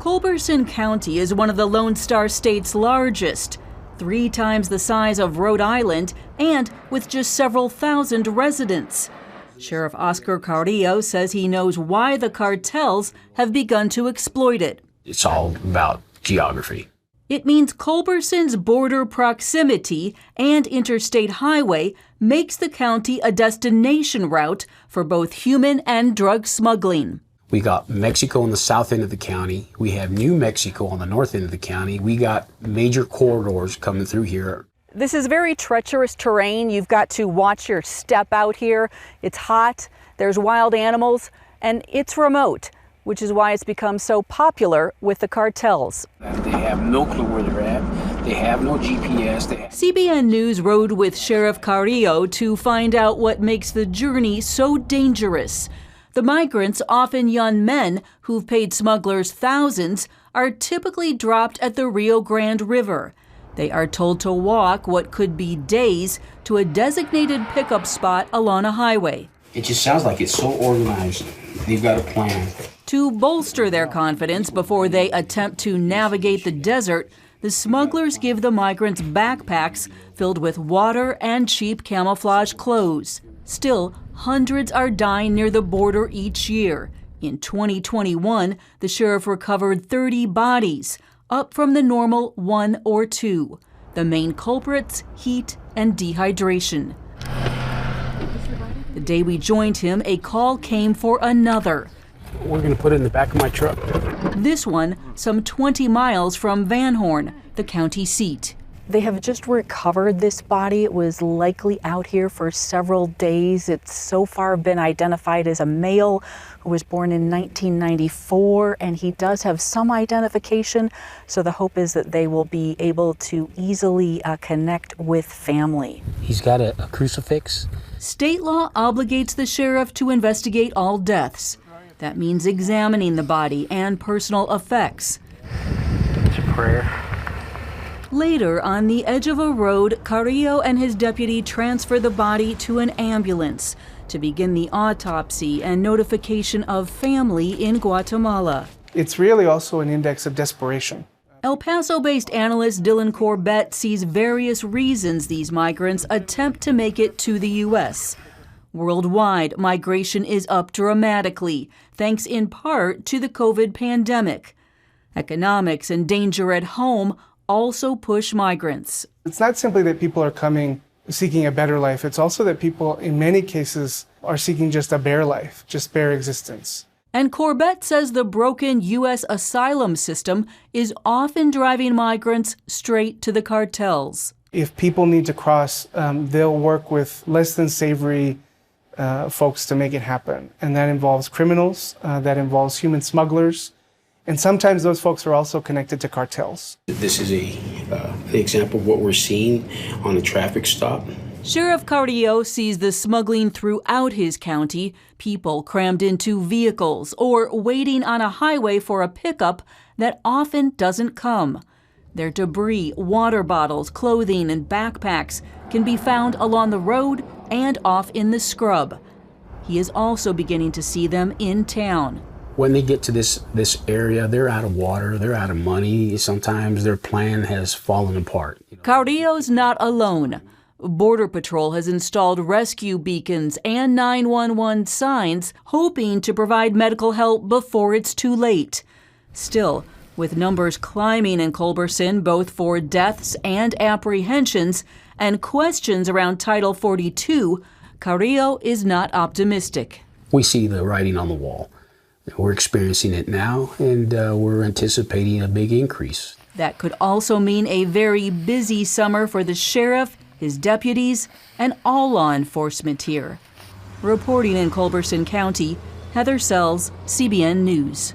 Culberson County is one of the Lone Star State's largest, 3 times the size of Rhode Island and with just several thousand residents. Sheriff Oscar Carillo says he knows why the cartels have begun to exploit it. It's all about geography. It means Culberson's border proximity and interstate highway makes the county a destination route for both human and drug smuggling. We got Mexico on the south end of the county. We have New Mexico on the north end of the county. We got major corridors coming through here. This is very treacherous terrain. You've got to watch your step out here. It's hot, there's wild animals, and it's remote, which is why it's become so popular with the cartels. They have no clue where they're at. They have no GPS. CBN News rode with Sheriff Carillo to find out what makes the journey so dangerous. The migrants, often young men who've paid smugglers thousands, are typically dropped at the Rio Grande River. They are told to walk what could be days to a designated pickup spot along a highway. It just sounds like it's so organized. They've got a plan. To bolster their confidence before they attempt to navigate the desert, the smugglers give the migrants backpacks filled with water and cheap camouflage clothes. Still, hundreds are dying near the border each year. In 2021, the sheriff recovered 30 bodies, up from the normal 1 or 2. The main culprits, heat and dehydration. The day we joined him, a call came for another. We're going to put it in the back of my truck. This one, some 20 miles from Van Horn, the county seat. They have just recovered this body. It was likely out here for several days. It's so far been identified as a male who was born in 1994, and he does have some identification, so the hope is that they will be able to easily connect with family. He's got a crucifix. State law obligates the sheriff to investigate all deaths. That means examining the body and personal effects. It's a prayer. Later, on the edge of a road, Carillo and his deputy transfer the body to an ambulance to begin the autopsy and notification of family in Guatemala. It's really also an index of desperation. El Paso-based analyst Dylan Corbett sees various reasons these migrants attempt to make it to the U.S. Worldwide, migration is up dramatically, thanks in part to the COVID pandemic. Economics and danger at home also push migrants. It's not simply that people are coming seeking a better life. It's also that people, in many cases, are seeking just a bare life, just bare existence. And Corbett says the broken U.S. asylum system is often driving migrants straight to the cartels. If people need to cross, they'll work with less than savory folks to make it happen. And that involves criminals, that involves human smugglers. And sometimes those folks are also connected to cartels. This is an example of what we're seeing on a traffic stop. Sheriff Carillo sees the smuggling throughout his county, people crammed into vehicles or waiting on a highway for a pickup that often doesn't come. Their debris, water bottles, clothing, and backpacks can be found along the road and off in the scrub. He is also beginning to see them in town. When they get to this area, they're out of water, they're out of money. Sometimes their plan has fallen apart. Carillo's not alone. Border Patrol has installed rescue beacons and 911 signs, hoping to provide medical help before it's too late. Still, with numbers climbing in Culberson, both for deaths and apprehensions, and questions around Title 42, Carillo is not optimistic. We see the writing on the wall. We're experiencing it now, and we're anticipating a big increase. That could also mean a very busy summer for the sheriff, his deputies, and all law enforcement here. Reporting in Culberson County, Heather Sells, CBN News.